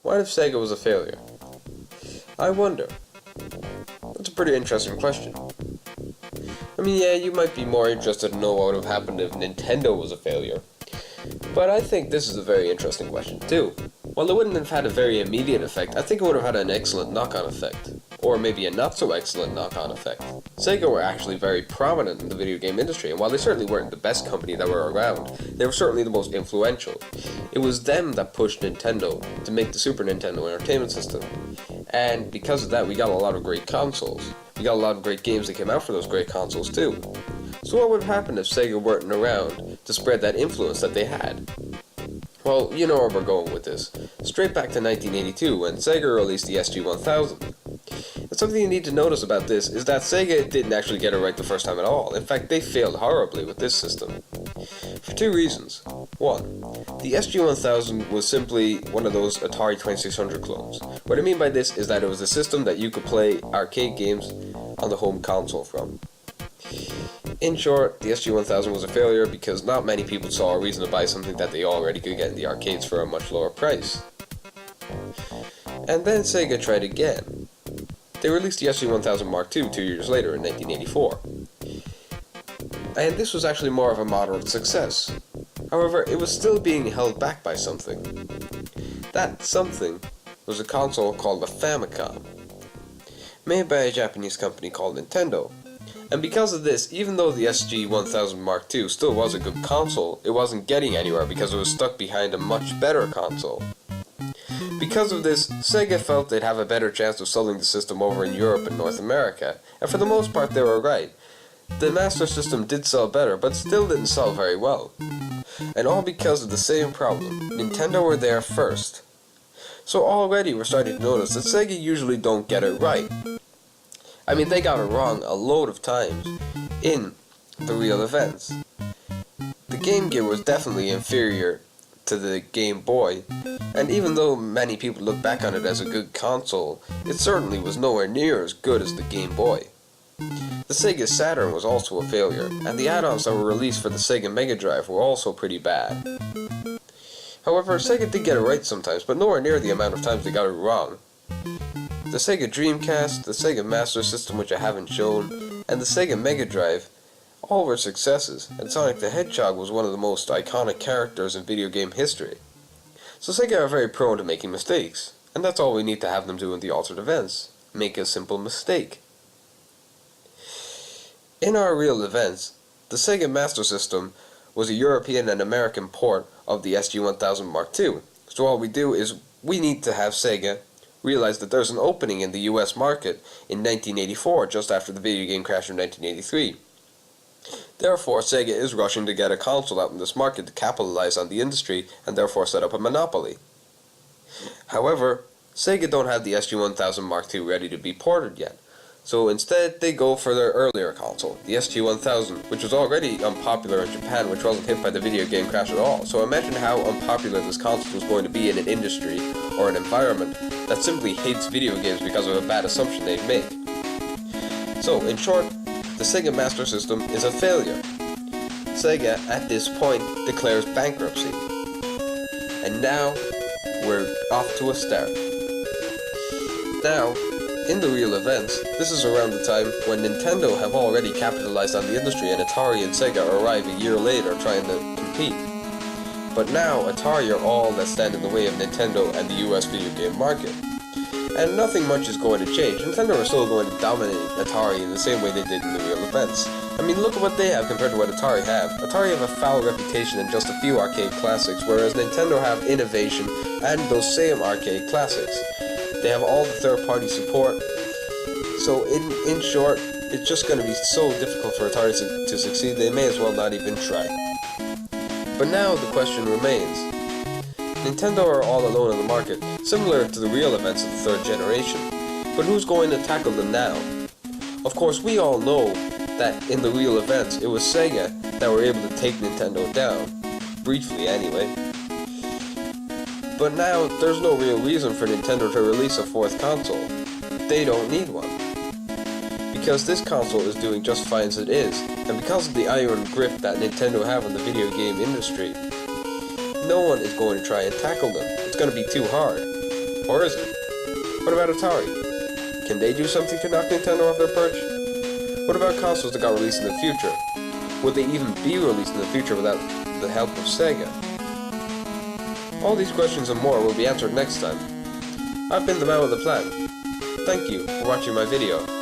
What if Sega was a failure? I wonder. That's a pretty interesting question. I mean, yeah, you might be more interested to know what would have happened if Nintendo was a failure. But I think this is a very interesting question too. While it wouldn't have had a very immediate effect, I think it would have had an excellent knock-on effect. Or maybe a not-so-excellent knock-on effect. Sega were actually very prominent in the video game industry, and while they certainly weren't the best company that were around, they were certainly the most influential. It was them that pushed Nintendo to make the Super Nintendo Entertainment System. And because of that, we got a lot of great consoles. We got a lot of great games that came out for those great consoles too. So what would happen if Sega weren't around to spread that influence that they had? Well, you know where we're going with this. Straight back to 1982 when Sega released the SG-1000. And something you need to notice about this is that Sega didn't actually get it right the first time at all. In fact, they failed horribly with this system. For two reasons. One, the SG-1000 was simply one of those Atari 2600 clones. What I mean by this is that it was a system that you could play arcade games on the home console from. In short, the SG-1000 was a failure because not many people saw a reason to buy something that they already could get in the arcades for a much lower price. And then Sega tried again. They released the SG-1000 Mark II 2 years later in 1984. And this was actually more of a moderate success. However, it was still being held back by something. That something was a console called the Famicom, made by a Japanese company called Nintendo. And because of this, even though the SG-1000 Mark II still was a good console, it wasn't getting anywhere because it was stuck behind a much better console. Because of this, Sega felt they'd have a better chance of selling the system over in Europe and North America, and for the most part they were right. The Master System did sell better, but still didn't sell very well. And all because of the same problem. Nintendo were there first. So already we're starting to notice that Sega usually don't get it right. I mean, they got it wrong a load of times in the real events. The Game Gear was definitely inferior to the Game Boy, and even though many people look back on it as a good console, it certainly was nowhere near as good as the Game Boy. The Sega Saturn was also a failure, and the add-ons that were released for the Sega Mega Drive were also pretty bad. However, Sega did get it right sometimes, but nowhere near the amount of times they got it wrong. The Sega Dreamcast, the Sega Master System, which I haven't shown, and the Sega Mega Drive all were successes, and Sonic the Hedgehog was one of the most iconic characters in video game history. So Sega are very prone to making mistakes, and that's all we need to have them do in the altered events. Make a simple mistake. In our real events, the Sega Master System was a European and American port of the SG-1000 Mark II. So all we do is we need to have Sega realize that there's an opening in the US market in 1984, just after the video game crash in 1983. Therefore, Sega is rushing to get a console out in this market to capitalize on the industry and therefore set up a monopoly. However, Sega don't have the SG-1000 Mark II ready to be ported yet. So instead, they go for their earlier console, the SG-1000, which was already unpopular in Japan, which wasn't hit by the video game crash at all. So imagine how unpopular this console was going to be in an industry or an environment that simply hates video games because of a bad assumption they've made. So, in short, the Sega Master System is a failure. Sega, at this point, declares bankruptcy. And now, we're off to a start. Now, in the real events, this is around the time when Nintendo have already capitalized on the industry and Atari and Sega arrive a year later trying to compete. But now, Atari are all that stand in the way of Nintendo and the US video game market. And nothing much is going to change. Nintendo are still going to dominate Atari in the same way they did in the real events. I mean, look at what they have compared to what Atari have. Atari have a foul reputation and just a few arcade classics, whereas Nintendo have innovation and those same arcade classics. They have all the third-party support. So in short, it's just going to be so difficult for Atari to succeed, they may as well not even try. But now the question remains. Nintendo are all alone in the market, similar to the real events of the third generation. But who's going to tackle them now? Of course, we all know that in the real events, it was Sega that were able to take Nintendo down. Briefly, anyway. But now, there's no real reason for Nintendo to release a fourth console. They don't need one. Because this console is doing just fine as it is, and because of the iron grip that Nintendo have on the video game industry, no one is going to try and tackle them. It's going to be too hard. Or is it? What about Atari? Can they do something to knock Nintendo off their perch? What about consoles that got released in the future? Would they even be released in the future without the help of SEGA? All these questions and more will be answered next time. I've been the man with the plan. Thank you for watching my video.